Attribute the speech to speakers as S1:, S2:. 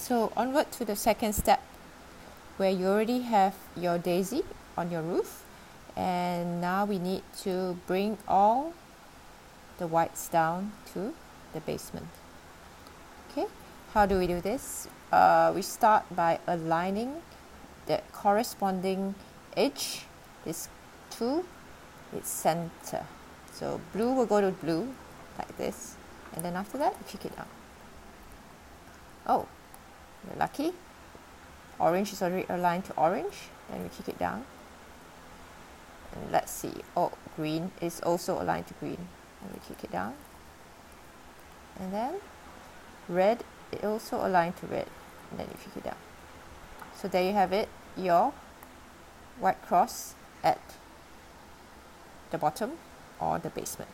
S1: So onward to the second step, where you already have your daisy on your roof, and now we need to bring all the whites down to the basement. Okay, how do we do this? We start by aligning the corresponding edge is to its center. So blue will go to blue like this, and then after that we kick it down. Oh, you're lucky. Orange is already aligned to orange, then we kick it down. And let's see, oh, green is also aligned to green, and we kick it down. And then red is also aligned to red, and then you kick it down. So there you have it, your white cross at the bottom or the basement.